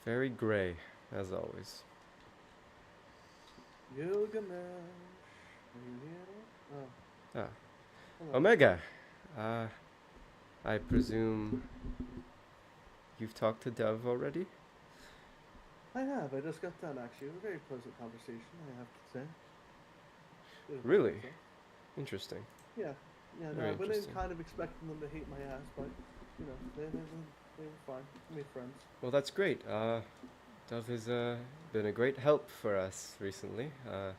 Very gray, as always. Gilgamesh, are you here? Oh, Ah, hello. Omega. Uh, I presume you've talked to Dove already? I have. I just got done, actually. It was a very pleasant conversation, I have to say. Did about Really? myself. Interesting. Yeah. Yeah, no, Very I went in interesting. kind of expecting them to hate my ass, but, they were fine. We made friends. Well, that's great. Dove has been a great help for us recently. So,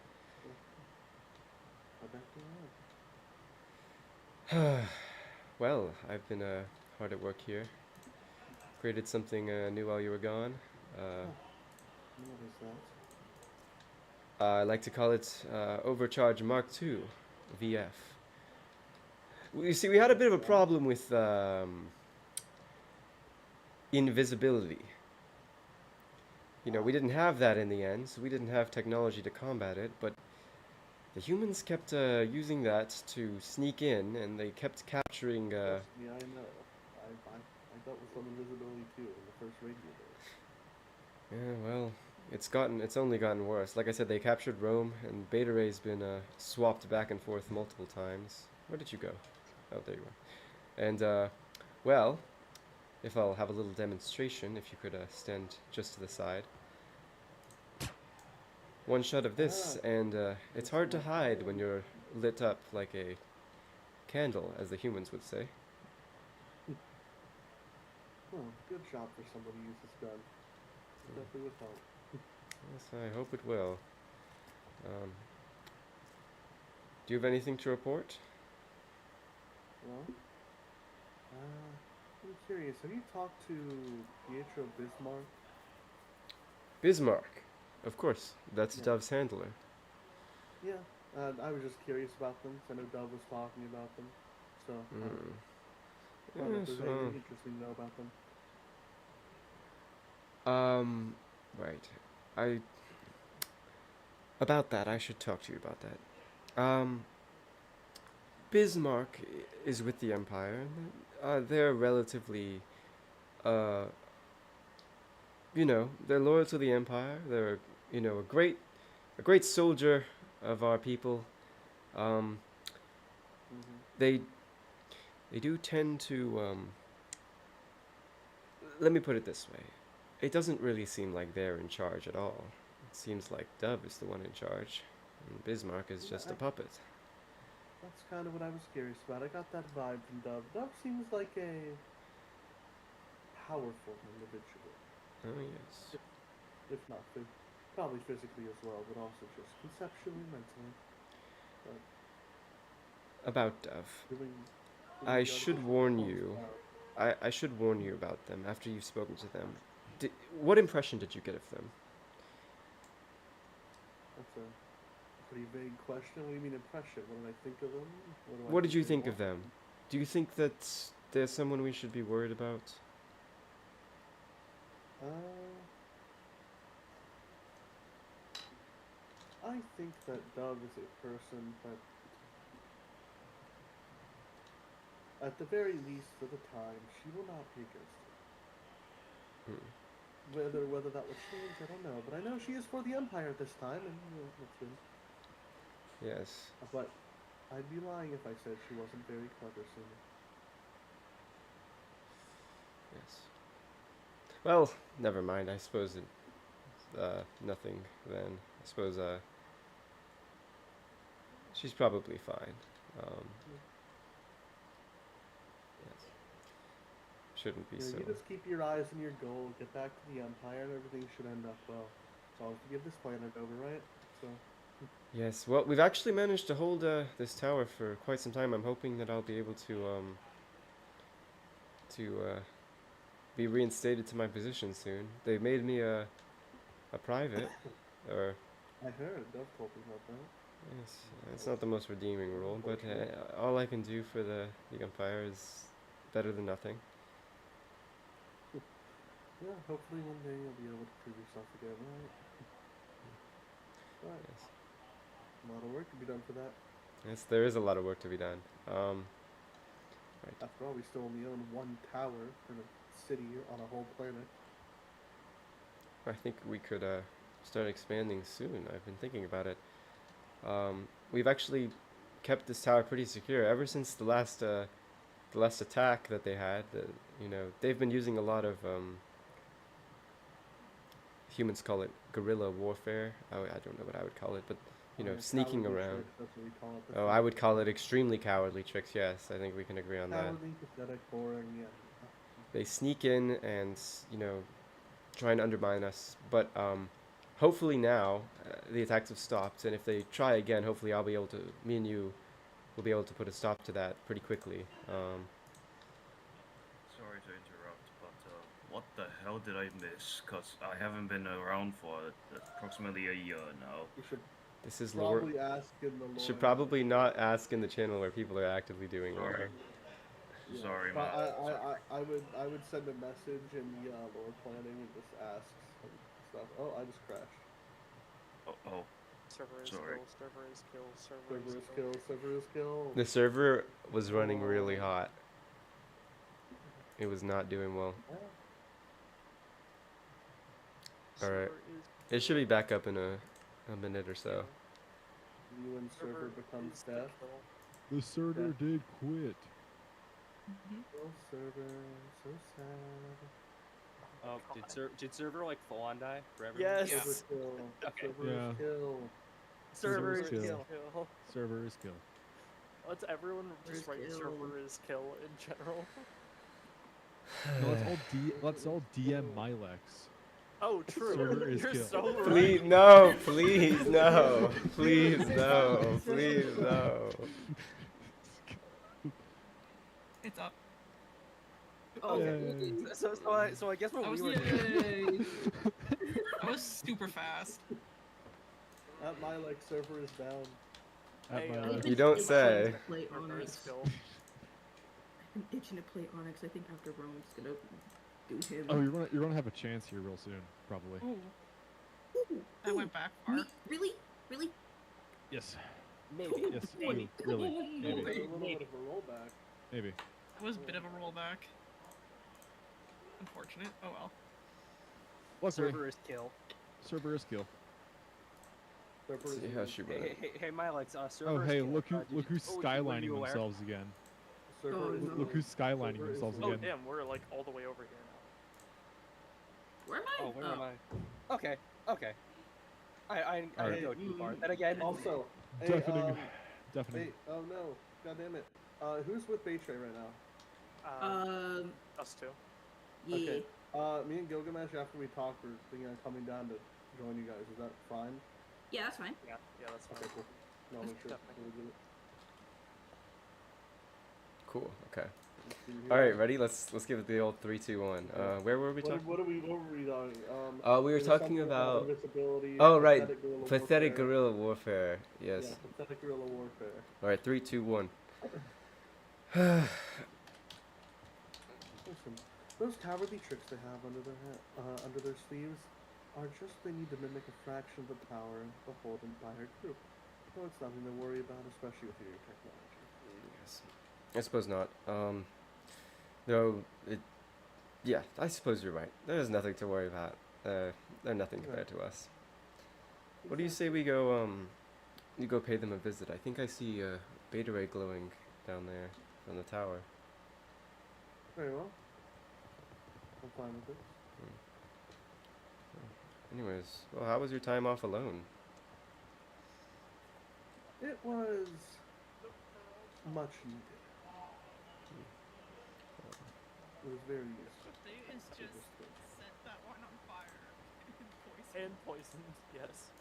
I bet they are. Well, I've been hard at work here. Created something new while you were gone. Uh, Huh. What is that? I like to call it Overcharge Mark II, VF. You see, we had a bit of a Okay. problem with invisibility. We Ah. didn't have that in the end, so we didn't have technology to combat it, but the humans kept using that to sneak in, and they kept capturing. Trust me, I know. I dealt with some invisibility too in the first radio days. Yeah, well, it's only gotten worse. Like I said, they captured Rome, and Beta Ray's been swapped back and forth multiple times. Where did you go? Oh, there you are. And well, if I'll have a little demonstration, if you could stand just to the side. One shot of this, Ah, and it's this hard to might hide when hold. you're lit up like a candle, as the humans would say. Oh, good job for somebody who uses gun. It definitely would help. Yes, I hope it will. Um, do you have anything to report? Well, I'm curious. Have you talked to Pietro Bismarck? Bismarck. Of course, that's Yeah. Dove's handler. Yeah. I was just curious about them. 'Cause I know Dove was talking about them. So, Mm. I don't know if Yes, there's well, anything interesting to know about them. um, right. I about that. I should talk to you about that. Bismarck is with the Empire. They're relatively, uh, they're loyal to the Empire. They're, a great soldier of our people. Um, Mm-hmm. they they do tend to. Let me put it this way. It doesn't really seem like they're in charge at all. It seems like Dove is the one in charge, and Bismarck is Yeah, just a puppet. that's kind of what I was curious about. I got that vibe from Dove. Dove seems like a powerful individual, Oh yes. if if not probably physically as well, but also just conceptually, mentally. But About Dove. doing I the should artificial warn intelligence you. power. I should warn you about them after you've spoken to them. What impression did you get of them? That's a pretty vague question. What do you mean impression? What did I think of them? What do I What did think you they think of want? them? Do you think that there's someone we should be worried about? Uh, I think that Dove is a person that, at the very least for the time, she will not be against it. Hmm. Whether that will change, I don't know. But I know she is for the Empire this time, and that's good. Yes. But I'd be lying if I said she wasn't very clever, soon. Yes. Well, never mind. I suppose nothing then. I suppose she's probably fine. Um, yes. Shouldn't be so. You just keep your eyes on your goal, get back to the Empire, and everything should end up well. So I'll have to give this planet over, right? So, Yes. Well, we've actually managed to hold this tower for quite some time. I'm hoping that I'll be able to be reinstated to my position soon. They made me a private, or I heard Dove told me about that. yes, it's not the most redeeming That's role, but unfortunate. all I can do for the Empire is better than nothing. Yeah, hopefully one day you'll be able to prove yourself again, right? But Yes. A lot of work to be done for that. Yes, there is a lot of work to be done. Right. After all, we still only own one tower in a city on a whole planet. I think we could start expanding soon. I've been thinking about it. We've actually kept this tower pretty secure ever since the last attack that they had. They've been using a lot of humans call it guerrilla warfare. I don't know what I would call it, but sneaking Cowardly around. tricks, that's what we call it. Oh, I would call it extremely cowardly tricks. Yes, I think we can agree on that. Cowardly, pathetic, boring, yeah. They sneak in and try and undermine us, but hopefully now the attacks have stopped, and if they try again, hopefully me and you will be able to put a stop to that pretty quickly. Sorry to interrupt, but what the hell did I miss? Because I haven't been around for approximately a year now. You should This is lore. probably ask in the lore. Should probably not ask in the channel where people are actively doing lore. Yeah, Sorry, but man. I would send a message in the lore planning and just ask some stuff. Oh, I just crashed. Oh. Server is Sorry. kill, server is kill, Server server is kill, server is kill. The server was running really hot. It was not doing well. All right. It should be back up in a minute or so. You and server becomes death. The server did quit. Oh, server, so sad. Oh, did server like full on die for everyone? Yes. Server kill. Okay. Server Yeah. is kill. Server is Server is kill. Server is kill. Let's everyone just write kill. server is kill in general. No, let's all DM Milex. Oh, true. Server is You're kill. so right. Please no, please no, please no, please no. It's up. Okay. So I guess what That was we were doing. That was super fast. At my server is down. At Hey, Milex. You don't say. I'm Server is Onyx. kill. I'm itching to play Onyx. I think after Rome's gonna do him. Oh, you're gonna have a chance here real soon, probably. Ooh. I went back far. Really? Really? Yes. Maybe. Yes. Maybe. Really. A Maybe. little bit of a rollback. Maybe. That was a bit of a rollback. Unfortunate. Oh well. Luckily, Server is kill. server is kill. Server is See how she run it. Hey, Milex, server Oh, is hey, kill. look Did look who's were skylining you aware? themselves again. server Oh, is no. Look who's skylining Server is themselves kill. Oh again. damn, we're like all the way over here now. Where am I? Oh, where am I? Okay. I didn't Alright. go too far. And again, Also, hey, Deafening. Deafening. hey, oh no, god damn it. Who's with Baytray right now? us two. Yeah. Okay. Me and Gilgamesh, after we talk, we're thinking of coming down to join you guys. Is that fine? Yeah, that's fine. Yeah, that's fine. Okay, cool. No, I'll make sure. Definitely. We'll do it. Cool. Okay. Let's see All here. right. Ready? Let's give it the old 3, 2, 1. Where were we talking? What were we talking? We were there was talking something about. invisibility, Oh right, pathetic pathetic warfare. guerrilla warfare. Yes. Yeah, pathetic guerrilla warfare. All right. 3, 2, 1. Listen, those cowardly tricks they have under their sleeves are just they need to mimic a fraction of the power beholden by our group. So it's nothing to worry about, especially with your technology. Yes. I suppose not. No. Yeah. I suppose you're right. There's nothing to worry about. They're nothing compared to us. What do you say we go? You go pay them a visit. I think I see a beta ray glowing down there on the tower. Very well. I'm fine with it. Anyways, well, how was your time off alone? It was much needed. It was very useful. They is just set that one on fire. Poison. And poisoned, yes.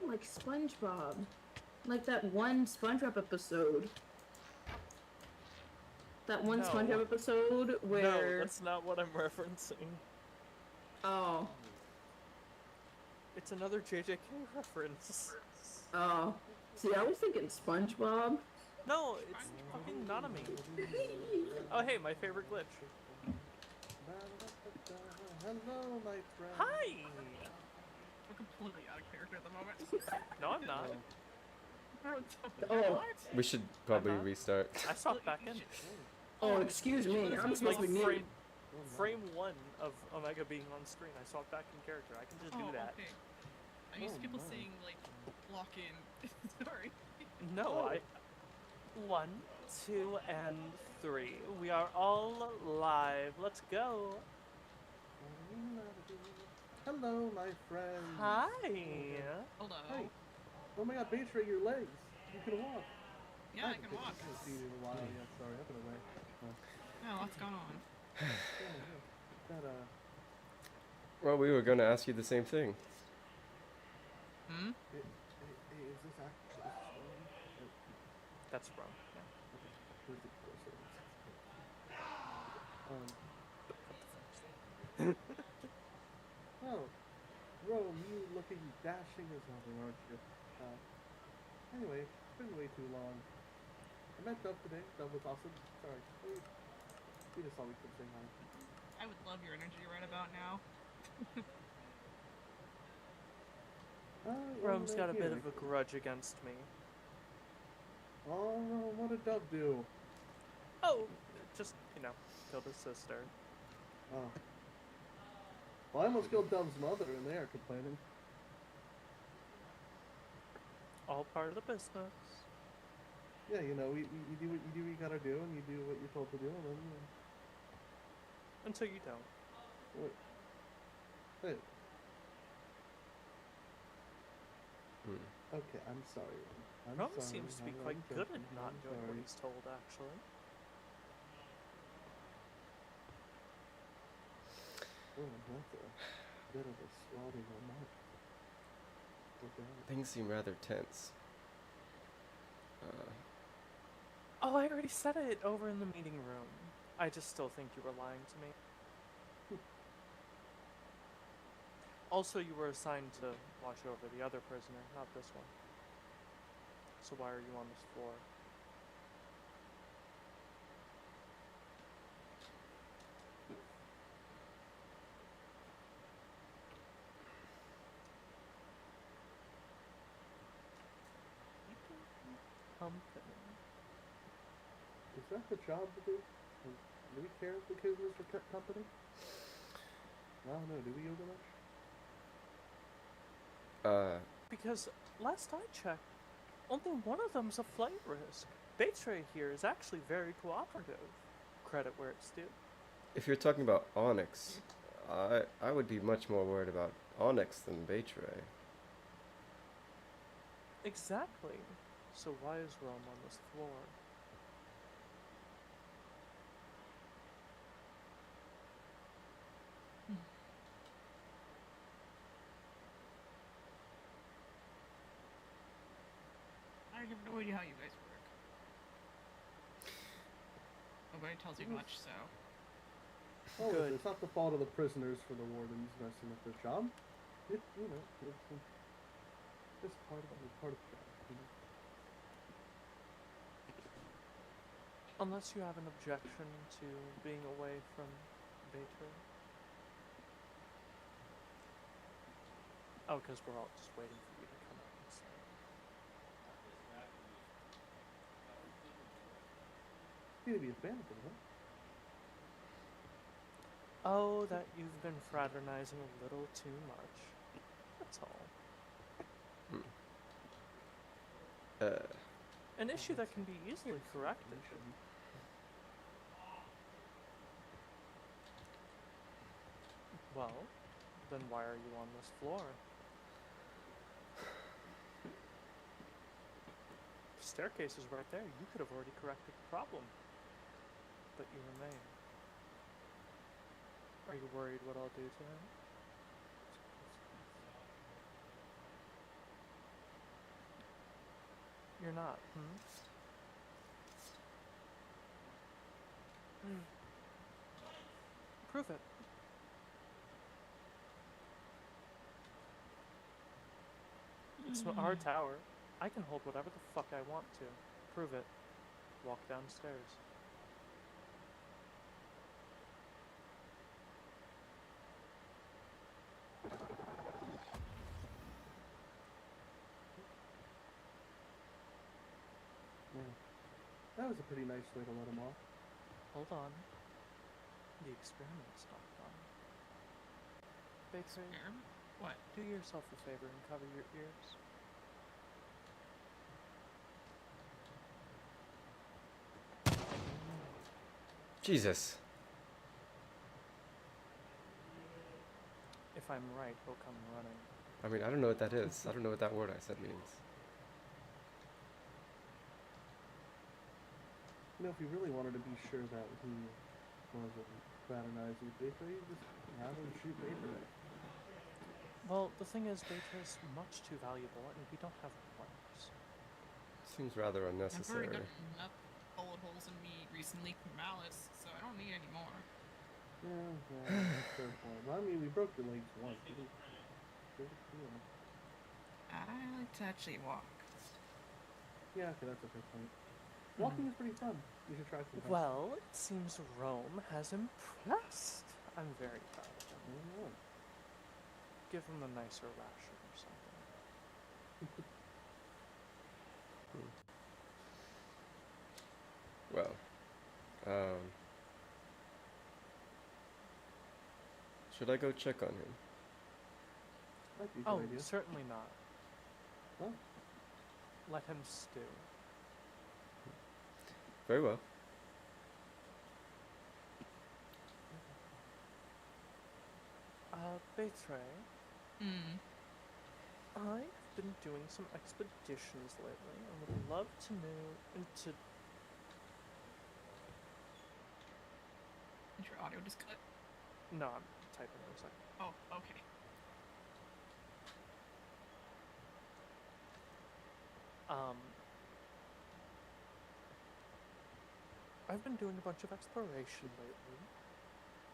Like SpongeBob. Like that one SpongeBob episode. That one No. SpongeBob episode No, where. that's not what I'm referencing. Oh. It's another JJK reference. Oh. See, I was thinking SpongeBob. No, it's fucking Nanami. Oh hey, my favorite glitch. hello, my friend. Hi! We're completely out of character at the moment. No, I'm not. Oh, We should probably not. restart. I swapped back in. oh, excuse me. I'm It's supposed like to be muted. frame 1 of Omega being on screen. I swapped back in character. I can just do that. Okay. I'm used to people my. saying, like, lock in. Sorry. No, I. 1, 2, and 3. We are all live. Let's go. Hello, my friend. Hi. Hello. Hi. Oh my god, Beatrice, your legs. You can walk. Yeah, I can walk. I haven't seen you in a while. Yeah, sorry, I've been away. Oh, what's going on? That, Well, we were going to ask you the same thing. Hmm? hey, is this actually... That's wrong. Where's the cursor? Oh, Rome, you looking dashing as ever, aren't you? Anyway, it's been way too long. I met Dove today. Dove was awesome. Sorry. We just thought we could say hi. I would love your energy right about now. Rome's got a bit of a grudge against me. Oh, what did Dove do? Oh, just, killed his sister. Oh. Well, I almost killed Dove's mother, and they are complaining. All part of the business. Yeah, you know, you do what you gotta do, and you do what you're told to do, and then, Until you don't. Wait. Hey. Okay, I'm sorry. Rome seems to be quite good at not doing what he's told, actually. Oh, that's a bit of a swatting remark. Okay. Things seem rather tense. Oh, I already said it over in the meeting room. I just still think you were lying to me. Also, you were assigned to watch over the other prisoner, not this one. So why are you on this floor? Is that the job to do? Do we care if the prisoners are kept company? I don't know, do we overmuch? Because last I checked, only one of them's a flight risk. Batray here is actually very cooperative. Credit where it's due. If you're talking about Onyx, I would be much more worried about Onyx than Baytray. Exactly. So why is Rome on this floor? I have no idea how you guys work. Nobody tells you much, so. Oh, Good. it's not the fault of the prisoners for the wardens messing up their job. It's part of the job. Unless you have an objection to being away from Batray. Oh, because we're all just waiting for you to come out and say. You need to be a fan of it, huh? Oh, that you've been fraternizing a little too much. That's all. An issue that can be easily corrected. Well, then why are you on this floor? The staircase is right there. You could have already corrected the problem. But you remain. Are you worried what I'll do to him? You're not, Prove it. It's our tower. I can hold whatever the fuck I want to. Prove it. Walk downstairs. is a pretty nice way to let him off. Hold on. The experiment's not done. Bakery, Experiment? What? do yourself a favor and cover your ears. Jesus. If I'm right, he'll come running. I mean, I don't know what that is. I don't know what that word I said means. You know, if you really wanted to be sure that he wasn't fraternizing Baker, you just have him shoot Baker. Well, the thing is, Beta is much too valuable, and we don't have players. Seems rather I've unnecessary. already gotten enough bullet holes in me recently from Malice, so I don't need any more. Yeah, that's a fair point. Well, I mean, we broke your legs once. Didn't you know. I like to actually walk. Yeah, okay, that's a fair point. Walking is pretty fun. You should try sometime. Well, it seems Rome has impressed. I'm very proud of him. Yeah. Give him a nicer ration or something. Well, should I go check on him? Might be a Oh, good idea. certainly not. Oh. Let him stew. Very well. Betray, Hmm. I've been doing some expeditions lately and would love to know and to Did your audio just cut? no, I'm typing for a second. Oh, okay. I've been doing a bunch of exploration lately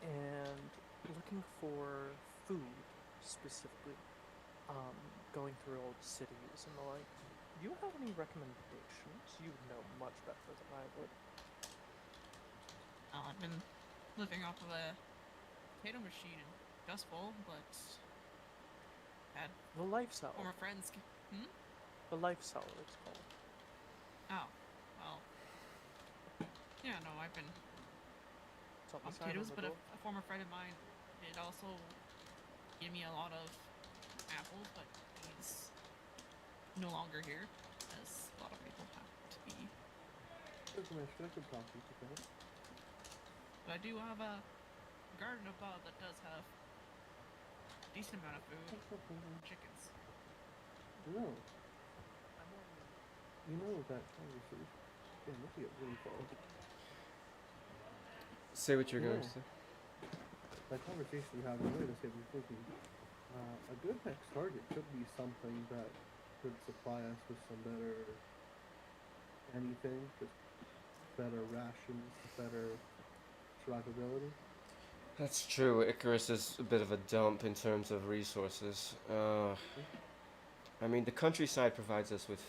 and looking for food specifically. Going through old cities and the like. Do you have any recommendations? You would know much better than I would. I've been living off of a potato machine in Dust Bowl, but had The life cellar. former friends. The life cellar it's called. Oh, well. Yeah, no, I've been It's on the off side potatoes, on but the a door. former friend of mine did also give me a lot of apples, but he's no longer here, as a lot of people have to be. Should I could talk to you for a minute? But I do have a garden above that does have a decent amount of food. Chickens. No. You know that conversation. Yeah, look at it really far. Say what you're going Yeah. to say. That conversation we had earlier, to say we're thinking a good next target could be something that could supply us with some better anything, just better rations, better survivability. That's true. Icarus is a bit of a dump in terms of resources. I mean, the countryside provides us with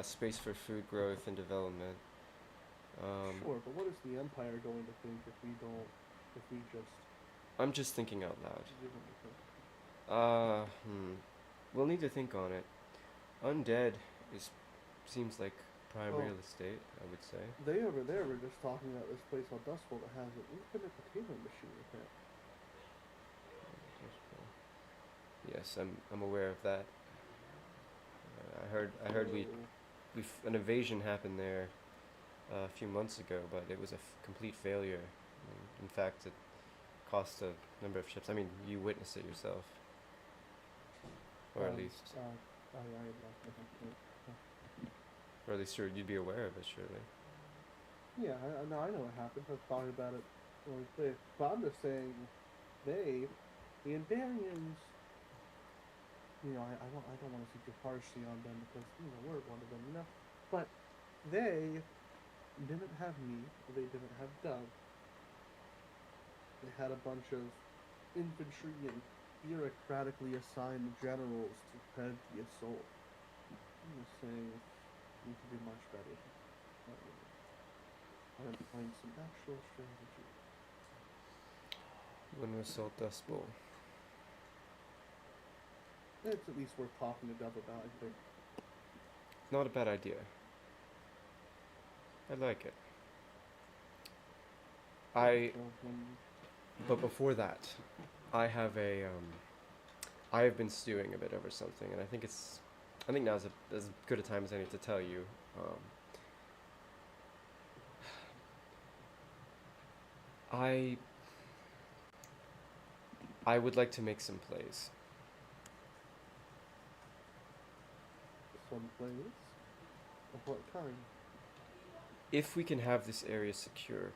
space for food growth and development. Sure, but what is the Empire going to think if we don't, if we just I'm just thinking out loud. do anything? We'll need to think on it. Undead seems like prime Oh. real estate, I would say. They over there were just talking about this place called Dust Bowl that has an infinite potato machine with it. Yes, I'm aware of that. I heard an invasion happened there a few months ago, but it was a complete failure. In fact, it cost a number of ships. I mean, you witnessed it yourself, or at least, or at least you'd be aware of it, surely. Yeah, I know what happened. I've thought about it when we played. But I'm just saying, the Andarians, I don't want to speak too harshly on them because, we're one of them, But they didn't have meat, they didn't have dove. They had a bunch of infantry and bureaucratically assigned generals to head the assault. I'm just saying, we need to do much better. I'm employing some actual strategy. When we assault Dust Bowl. It's at least worth talking to Dove about, I think. Not a bad idea. I like it. I So when but before that, I have a I have been stewing a bit over something, and I think now's as good a time as any to tell you. Um, I I would like to make some plays. some plays, of what kind? If we can have this area secure,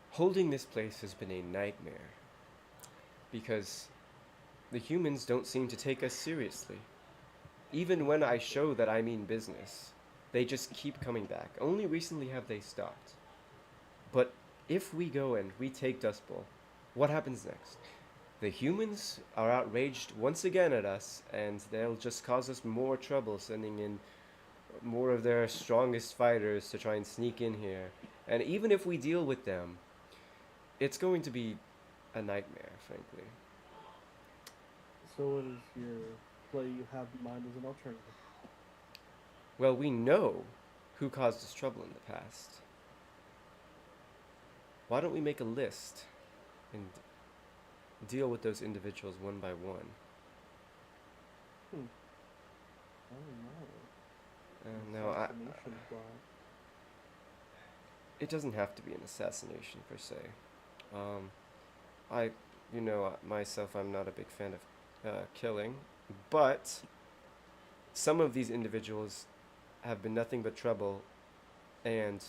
holding this place has been a nightmare because the humans don't seem to take us seriously. Even when I show that I mean business, they just keep coming back. Only recently have they stopped. But if we go and we take Dust Bowl, what happens next? The humans are outraged once again at us, and they'll just cause us more trouble, sending in more of their strongest fighters to try and sneak in here. And even if we deal with them, it's going to be a nightmare, frankly. So what is your play you have in mind as an alternative? Well, we know who caused us trouble in the past. Why don't we make a list and deal with those individuals one by one? I don't know. No, Assassination plot. it doesn't have to be an assassination per se. I, myself, I'm not a big fan of killing, but some of these individuals have been nothing but trouble, and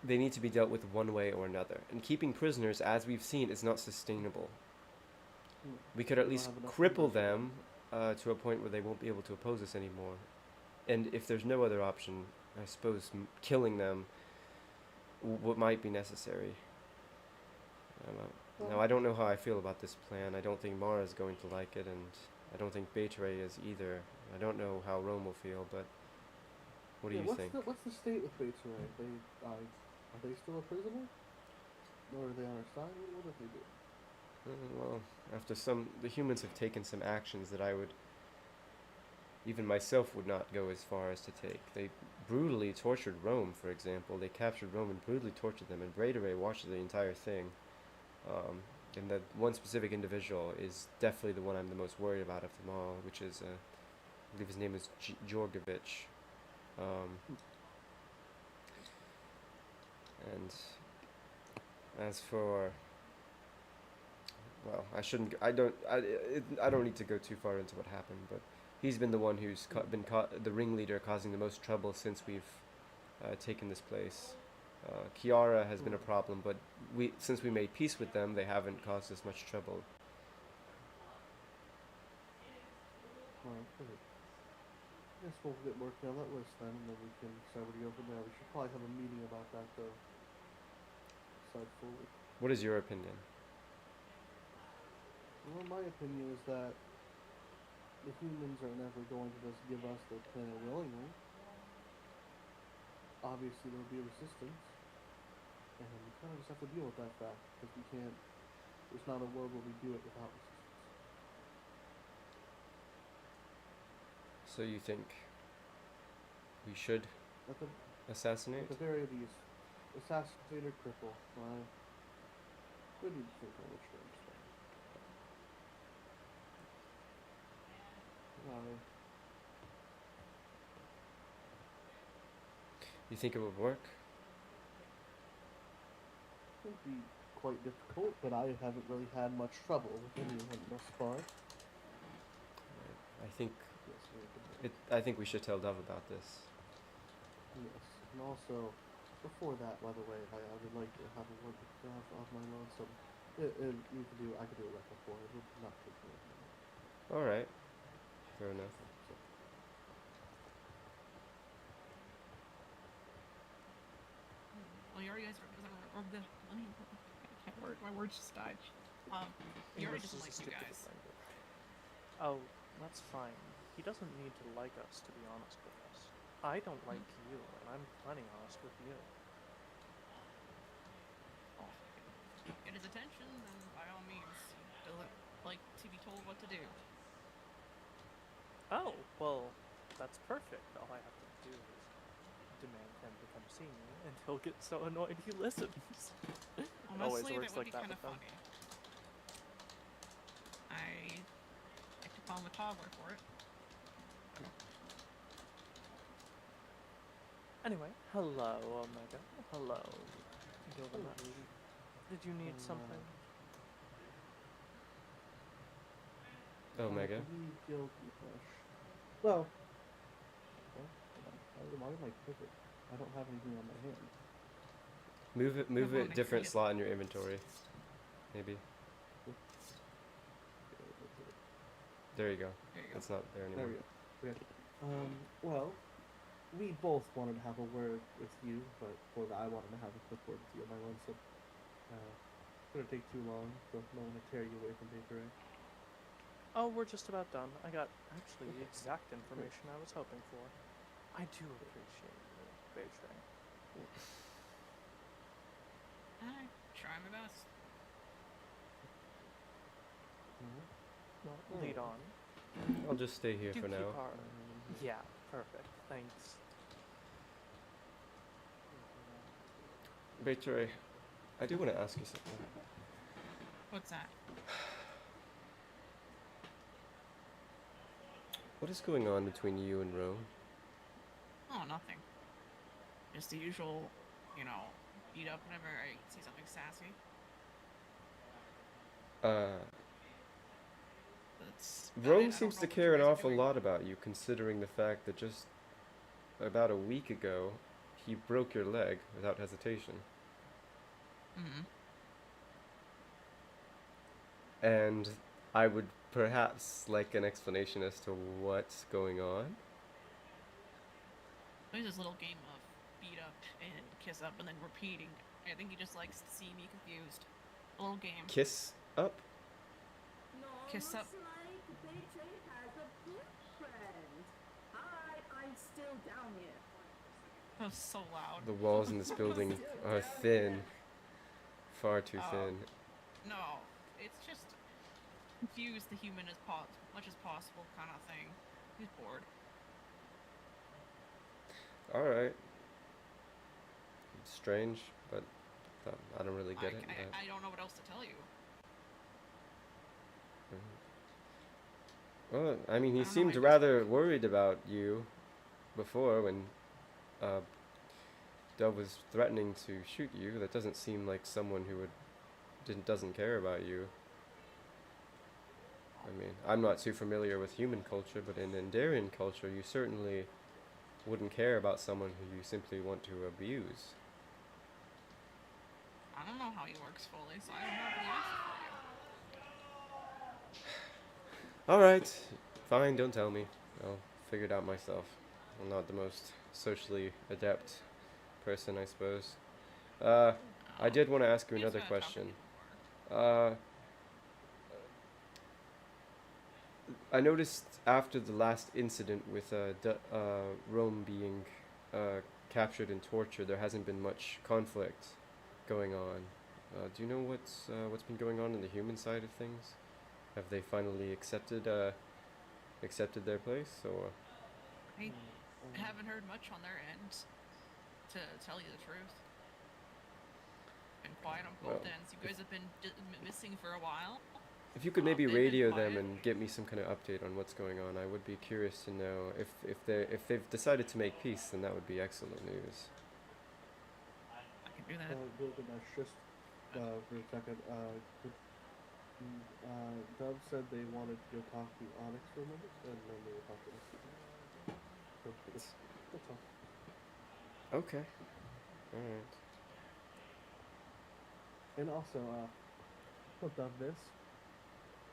they need to be dealt with one way or another. And keeping prisoners, as we've seen, is not sustainable. We could at We don't least have enough cripple numbers for them to a point where they won't be able to oppose us anymore. And if there's no other option, I suppose killing them what might be necessary. Now, I don't know how I feel about this plan. I don't think Mara is going to like it, and I don't think Beta Ray is either. I don't know how Rome will feel, but what do you think? What's the state with Bates Ray? Are they still a prisoner? Or are they on our side? What did they do? Well, the humans have taken some actions that I would, even myself would not go as far as to take. They brutally tortured Rome, for example. They captured Rome and brutally tortured them, and Beta Ray watched the entire thing. And that one specific individual is definitely the one I'm the most worried about of them all, which is, I believe his name is Djorgovich. And as for, well, I don't need to go too far into what happened, but he's been the one who's been the ringleader, causing the most trouble since we've taken this place. Kiara has been a problem, but since we made peace with them, they haven't caused us much trouble. Alright, good. I guess we'll get working on that list then, and then we can decide where to go from there. We should probably have a meeting about that, though. Decide fully. What is your opinion? Well, my opinion is that the humans are never going to just give us their planet willingly. Obviously, there'll be resistance, and we kind of just have to deal with that fact, because we can't. There's not a world where we do it without resistance. So you think we should At the, assassinate? at the very least, assassinate or cripple. We need to think on which terms. You think it would work? It would be quite difficult, but I haven't really had much trouble with anyone thus far. I think Yes, we can do it. I think we should tell Dove about this. Yes, and also, before that, by the way, I would like to have a word with Dove of my lonesome. I could do it right before. It would not take me a minute. All right, fair enough. So, Well, you already guys my words just died. He already English doesn't is a like you stupid guys. language. Oh, that's fine. He doesn't need to like us, to be honest with us. I don't like you, and I'm plenty honest with you. Get his attention, then by all means, he doesn't like to be told what to do. Oh, well, that's perfect. All I have to do is demand him to come see me, and he'll get so annoyed he listens. It always Honestly, works that would like be that kind of with them. funny. I like to call him a toddler for it. Anyway, hello, Omega. Hello, Gilgamesh. lady. Did you need something? Omega. Please, Gilgamesh. Well, why did I click it? I don't have anything on my hand. Move won't it different exceed it. slot in your inventory. Maybe. There you go. There you go. It's not there There anymore. we go. Okay. Well, we both wanted to have a word with you, but for that I wanted to have a quick word with you on my own, so gonna take too long, so I don't want to tear you away from Bakery. Oh, we're just about done. I got actually the exact information I was hoping for. I do appreciate you, Beijing. I try my best. Well, lead on. I'll just stay here Do for keep now. our... Yeah, perfect. Thanks. Victory, I do want to ask you something. What's that? What is going on between you and Rome? Oh, nothing. Just the usual, you know, beat up whenever I see something sassy. That's about it. I Rome don't seems know to what you care an guys are awful doing. lot about you, considering the fact that just about a week ago, he broke your leg without hesitation. Mm-hmm. And I would perhaps like an explanation as to what's going on. There's this little game of beat up and kiss up and then repeating. I think he just likes to see me confused. A little game. Kiss up? No, Kiss up. looks like BJ has a boyfriend. Hi, I'm still down here. That was so loud. The walls in this building are thin. Far too Oh. thin. No, it's just confuse the human as much as possible kind of thing. He's bored. Alright. Strange, but I don't really get it. I don't know what else to tell you. Well, I mean, he I don't know seemed how you rather worried about you before when Dove was threatening to shoot you. That doesn't seem like someone who doesn't care about you. I mean, I'm not too familiar with human culture, but in Endarian culture, you certainly wouldn't care about someone who you simply want to abuse. I don't know how he works fully, so I don't have any answer for you. Alright, fine, don't tell me. I'll figure it out myself. I'm not the most socially adept person, I suppose. I did want to ask you He's another gonna talk to question. you more. I noticed after the last incident with Rome being captured and tortured, there hasn't been much conflict going on. Do you know what's been going on in the human side of things? Have they finally accepted their place, or? I haven't heard much on their end, to tell you the truth. Been quiet on both Well, ends. You guys have been missing for a while. If you could maybe They've been radio them quiet. and get me some kind of update on what's going on, I would be curious to know if they've decided to make peace, then that would be excellent news. I can do that. Gilgamesh, just for a second, Dove said they wanted to go talk to Onyx for a moment, and then they will talk to us. So, that's all. Okay. All right. And also, don't Dove this.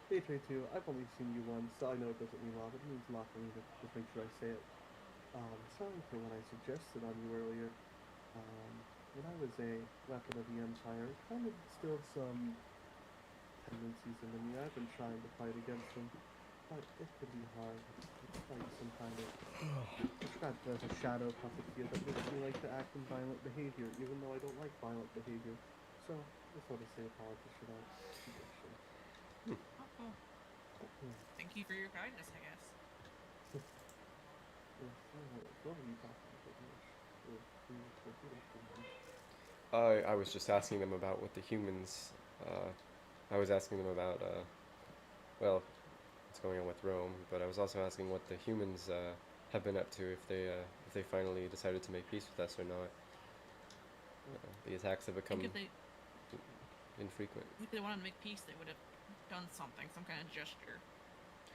H2, I've only seen you once, so I know it doesn't mean a lot, but it means a lot for me to just make sure I say it. Sorry for what I suggested on you earlier. When I was a weapon of the Empire, it kind of instilled some tendencies in me. I've been trying to fight against them, but it can be hard. It's like some kind of described as a shadow puppeteer that makes me like to act in violent behavior, even though I don't like violent behavior. So, I just want to say apologies for that situation. Oh, cool. Thank you for your kindness, I guess. What are you talking about? I was just asking them about what the humans. I was asking them about, well, what's going on with Rome, but I was also asking what the humans have been up to if they finally decided to make peace with us or not. The attacks have I become think if they infrequent. if they wanted to make peace, they would have done something, some kind of gesture,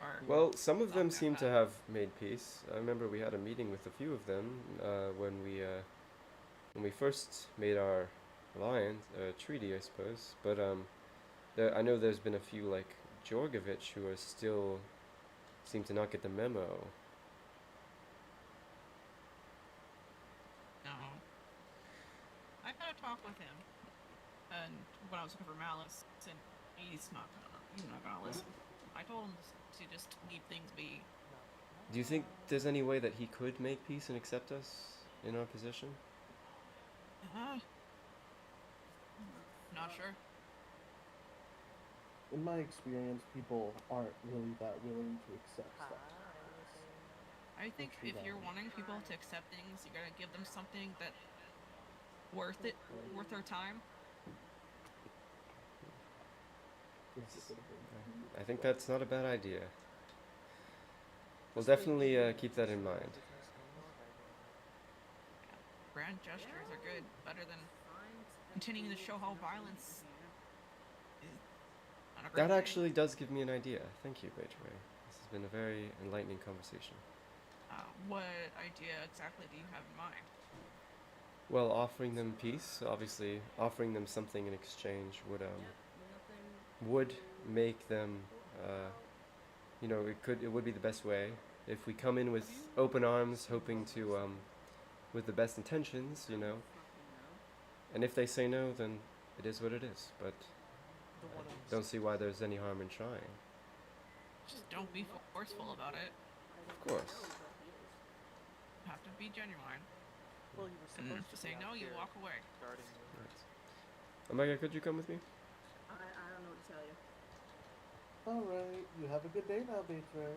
or Well, some of them something seem like to that. have made peace. I remember we had a meeting with a few of them when we first made our alliance treaty, I suppose. But I know there's been a few like Jorgovich who are still seem to not get the memo. No, I've had a talk with him, and when I was looking for Malice, and he's not gonna listen. I told him to just leave things be. Do you think there's any way that he could make peace and accept us in our position? Uh, not sure. In my experience, people aren't really that willing to accept stuff. I think true if that. you're wanting people to accept things, you gotta give them something that worth their time. I think that's not a bad idea. We'll definitely keep that in mind. Grand gestures are good, better than continuing to show how violence is not a great That thing. actually does give me an idea. Thank you, Beetray. This has been a very enlightening conversation. What idea exactly do you have in mind? Well, offering them peace, obviously, offering them something in exchange would make them, it would be the best way. If we come in with open arms, hoping to, with the best intentions, and if they say no, then it is what it is. But I don't see why there's any harm in trying. Just don't be forceful about it. Of course. You have to be genuine. Well, you were And supposed if to they say be no, out you here walk away. guarding you. Right. Omega, could you come with me? I don't know what to tell you. Alright, you have a good day now, Beetray.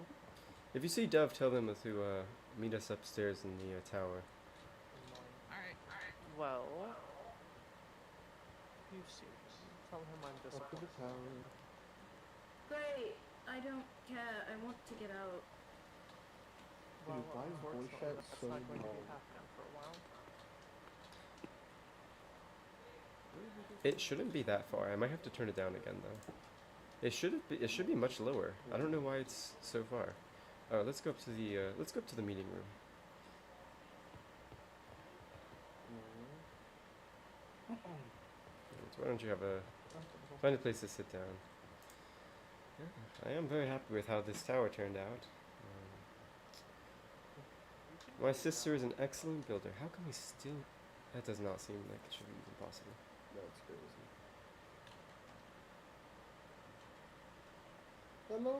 If you see Dove, tell them to meet us upstairs in the tower. Alright. Well, you see, tell him I'm Up to the disappointed. tower. Great. I don't care. I want to get out. Well, Dude, why is voice unfortunately, chat that's so not going to be long? happening for a while. It shouldn't be that far. I might have to turn it down again though. It should be much lower. I don't know why it's so far. Let's go up to the meeting room. Right, so why don't you find a place to sit down? Yeah, I am very happy with how this tower turned out. My sister is an excellent builder. How can we still? That does not seem like it should be even possible. That's crazy. Hello?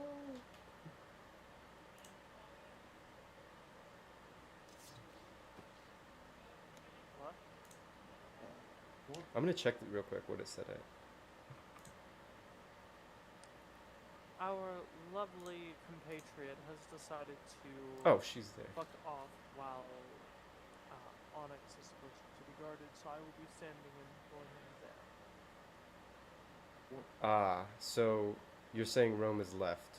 What? I'm gonna check real quick what it said at. Our lovely compatriot has decided to Oh, she's there. fuck off while Onyx is supposed to be guarded, so I will be standing in for him there. Ah, so you're saying Rome is left?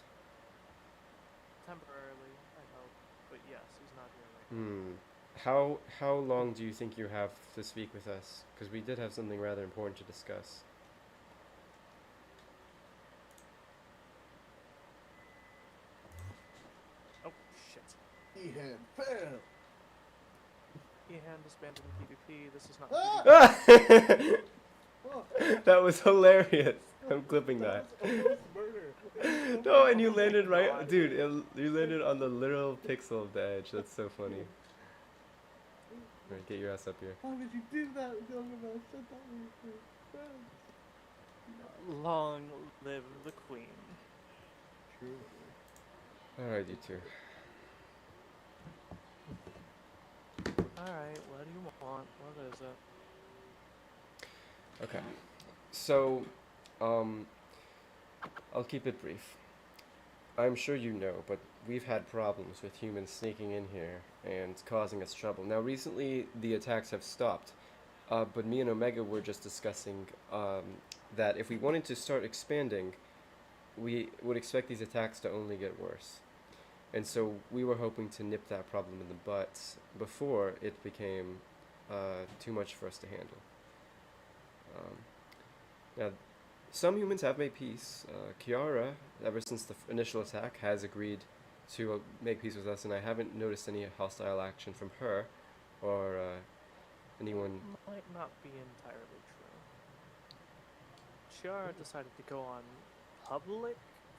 Temporarily, I hope, but yes, he's not here right now. How long do you think you have to speak with us? Because we did have something rather important to discuss. Oh, shit. Ehan, fail! Ehan disbanded PvP, this is not Ah! PvP. Oh, That was hilarious. I'm clipping that. was almost murder. No, and you landed right, dude. You landed on the literal pixel of the edge. That's so funny. Alright, get your ass up here. How did you do that, Gilgamesh? I thought we were friends. Long live the queen. True. Alright, you two. Alright, what do you want? What is it? Okay. So, I'll keep it brief. I'm sure you know, but we've had problems with humans sneaking in here and causing us trouble. Now, recently the attacks have stopped, but me and Omega were just discussing that if we wanted to start expanding, we would expect these attacks to only get worse. And so we were hoping to nip that problem in the butt before it became too much for us to handle. Now, some humans have made peace. Kiara, ever since the initial attack, has agreed to make peace with us, and I haven't noticed any hostile action from her or anyone. Might not be entirely true. Chiara decided to go on public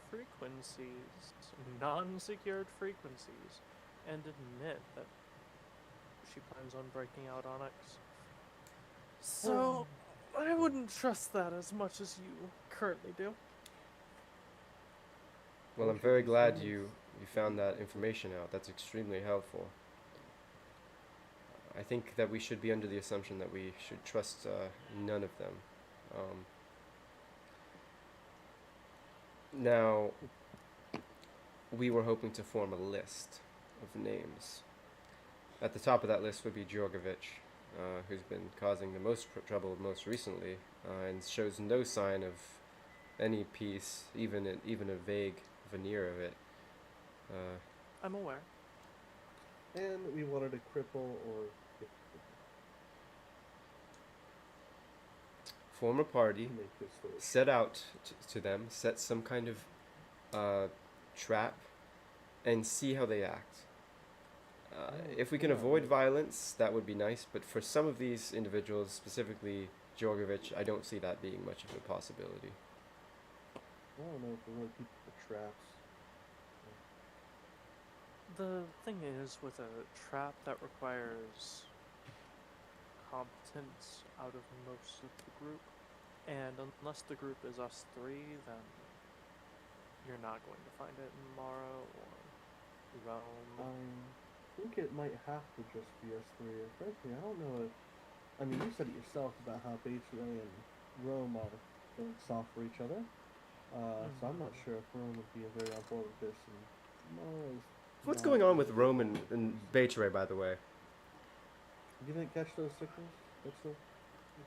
frequencies, non-secured frequencies, and admit that she plans on breaking out Onyx. So, I wouldn't trust that as much as you currently do. Well, I'm very glad you found that information out. That's extremely helpful. I think that we should be under the assumption that we should trust none of them. Now, we were hoping to form a list of names. At the top of that list would be Djorgovich, who's been causing the most trouble most recently, and shows no sign of any peace, even a vague veneer of it. I'm aware. And we wanted to cripple or Form a party, make this story. set out to them, set some kind of trap, and see how they act. If we can avoid violence, that would be nice, but for some of these individuals, specifically Djorgovich, I don't see that being much of a possibility. I don't know if we're really people for traps. The thing is, with a trap that requires competence out of most of the group, and unless the group is us three, then you're not going to find it in Mara or Rome. I think it might have to just be us three. And frankly, I don't know if. I mean, you said it yourself about how Beitray and Rome are feeling soft for each other. So I'm not sure if Rome would be very on board with this. And Mara is. What's not going on with really Rome on board and with this. Beitray, by the way? You didn't catch those signals? That's a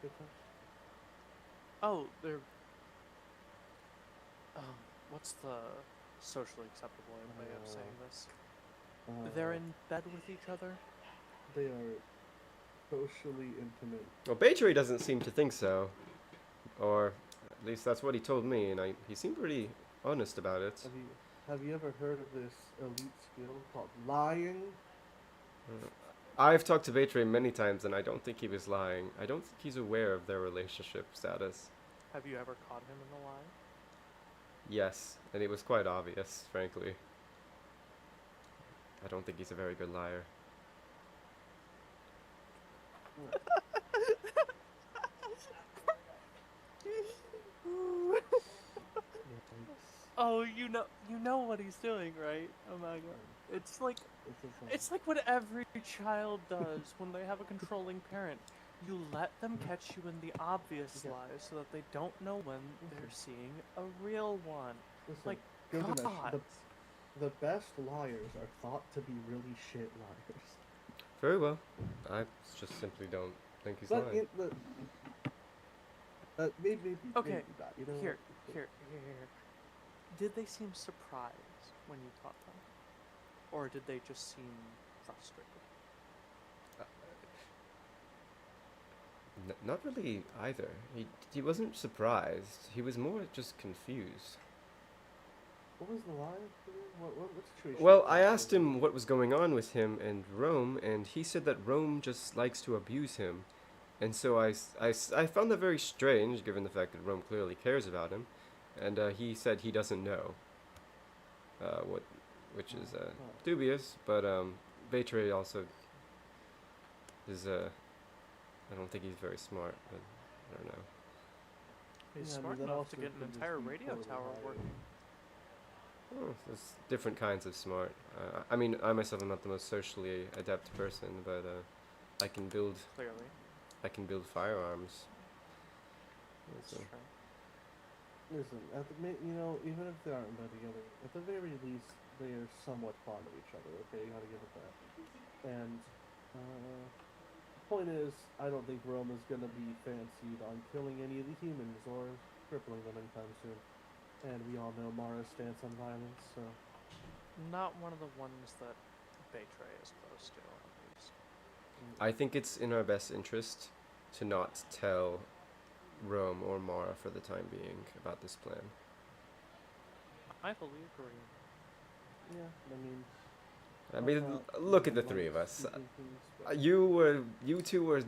good thing. Oh, they're. What's the socially acceptable way of saying this? They're in bed with each other? They are socially intimate. Well, Beitray doesn't seem to think so, or at least that's what he told me, and he seemed pretty honest about it. Have you ever heard of this elite skill called lying? I've talked to Beitray many times, and I don't think he was lying. I don't think he's aware of their relationship status. Have you ever caught him in a lie? Yes, and it was quite obvious, frankly. I don't think he's a very good liar. Oh, you know what he's doing, right? Oh my god. It's like what every child does when they have a controlling parent. You let them catch you in the obvious lies so that they don't know when they're seeing a real one. Listen, Like, Gilgamesh, God. the best liars are thought to be really shit liars. Very well. I just simply don't think he's But lying. maybe Okay, maybe not, you know? Here. Did they seem surprised when you taught them? Or did they just seem frustrated? Not really either. He wasn't surprised. He was more just confused. What was the lie? What situation? Well, I asked him what was going on with him and Rome, and he said that Rome just likes to abuse him. And so I found that very strange, given the fact that Rome clearly cares about him. And he said he doesn't know, which is dubious. But Beitray also is I don't think he's very smart, but I don't know. He's Yeah, smart but that enough to also get an could just entire be radio totally tower lying. working. Oh, there's different kinds of smart. I mean, I myself am not the most socially adept person, but I can build Clearly. firearms. That's So, true. Listen, even if they aren't in bed together, at the very least, they are somewhat fond of each other. Okay, you gotta give it that. And point is, I don't think Rome is gonna be fancied on killing any of the humans or crippling them anytime soon. And we all know Mara's stance on violence, so Not one of the ones that Baytray is close to, at least. I think it's in our best interest to not tell Rome or Mara for the time being about this plan. I fully agree. yeah, I mean, look at the three of us. But You two were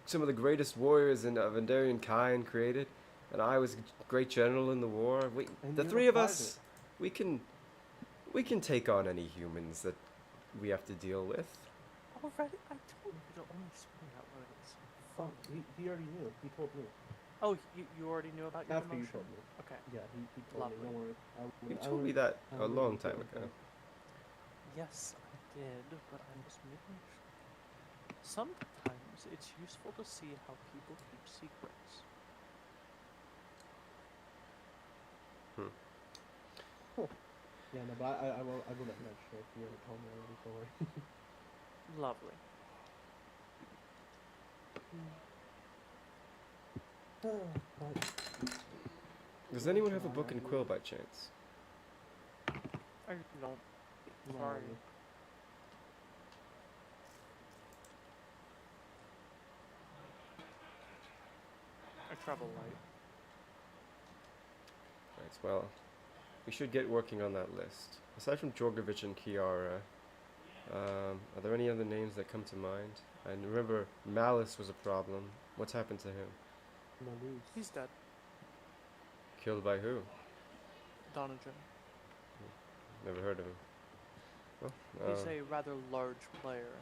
some of the greatest warriors of Endarian kind created, and I was a great general in the war. And The you're three a of us, we can take on any humans that we have to deal with. Already? I told you to only spring out when it's Oh, fun. he already knew. He told me. Oh, you already knew about your After you promotion? told me. Okay. Yeah, he told me. Lovely. Don't worry. You told me that I a wouldn't long be time feeling ago. bad. Yes, I did, but I was making sure. Sometimes it's useful to see how people keep secrets. Yeah, no, but I will let that show. You already told me already. Don't worry. Lovely. But Does anyone have a book and quill by chance? I don't. no, Sorry. I travel light. Right, well, we should get working on that list. Aside from Djorgovich and Kiara, are there any other names that come to mind? And remember, Malice was a problem. What's happened to him? Malus. He's dead. Killed by who? Donovan. Never heard of him. Well, He's a rather large player.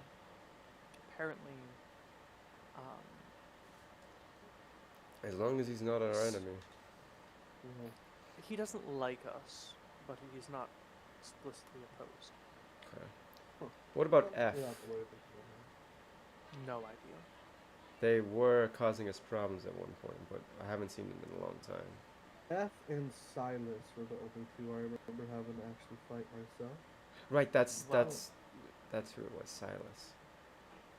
Apparently, as long as he's not our enemy. Yeah. he doesn't like us, but he's not explicitly opposed. Okay. What about F? You don't have to worry about No idea. They were causing us problems at one point, but I haven't seen them in a long time. that. F and Silas were the only two I remember having to actually fight myself. Right, that's Well- who it was, Silas.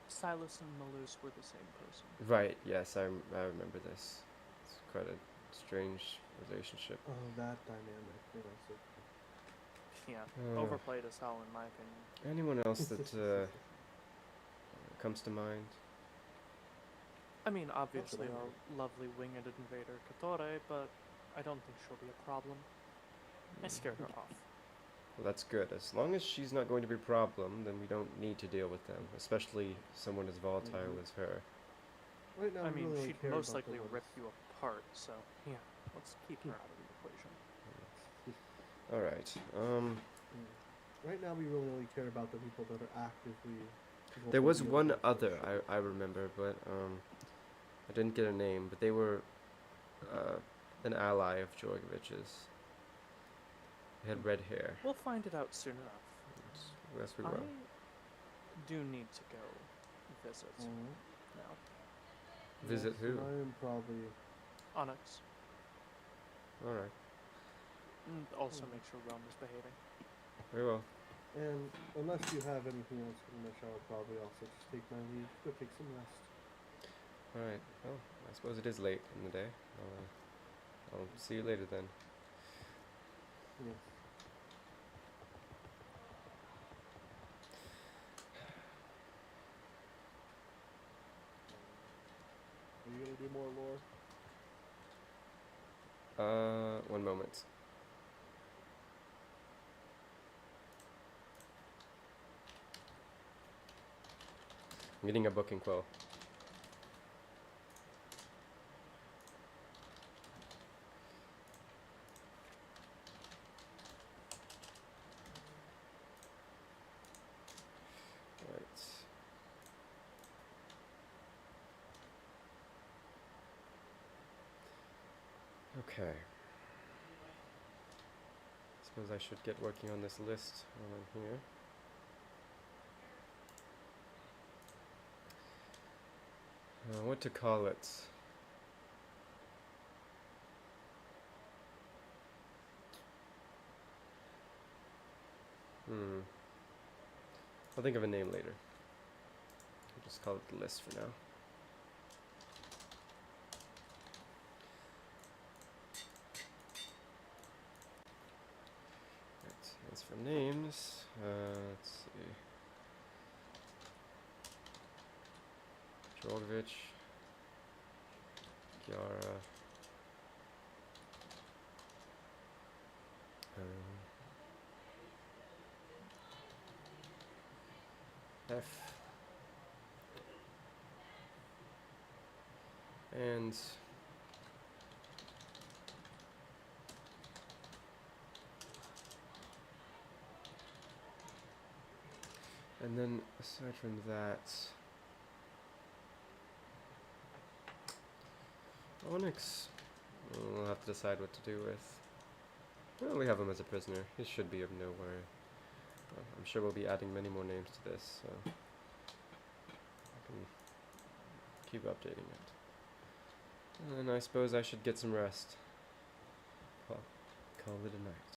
Silas and Malus were the same person. Right, yes, I remember this. It's quite a strange relationship. Oh, that dynamic. Yeah, so Yeah, overplayed as hell in my opinion. Anyone else that comes to mind? I mean, obviously Absolutely. our lovely winged invader Katore, but I don't think she'll be a problem. I scared her off. Well, that's good. As long as she's not going to be a problem, then we don't need to deal with them, especially someone as volatile as her. right now, I mean, really she'd care most about likely the rip ones- you apart, so yeah, let's keep her out of the equation. All right. Right now, we really only care about the people that are actively. There was voting one against us. other I remember, but I didn't get a name. But they were an ally of Djorgovich's. They had red hair. We'll find it out soon enough. Yes, we I will. do need to go visit Mhm. now. Visit Yes, who? and I am probably. Onyx. All right. And also make sure Rome is behaving. Very well. And unless you have anything else to finish, I will probably also just take my leave. Go take some rest. All right. Well, I suppose it is late in the day. I'll see you later then. Yes. Are you gonna do more lore? One moment. I'm getting a book and quill. Right. Okay. Suppose I should get working on this list while I'm here. What to call it? I'll think of a name later. I'll just call it the list for now. Right, as for names, let's see. Drogovic, Kiara, F, and then aside from that, Onyx, we'll have to decide what to do with. Well, we have him as a prisoner. He should be of no worry. I'm sure we'll be adding many more names to this, so I can keep updating it. And I suppose I should get some rest. Call it a night.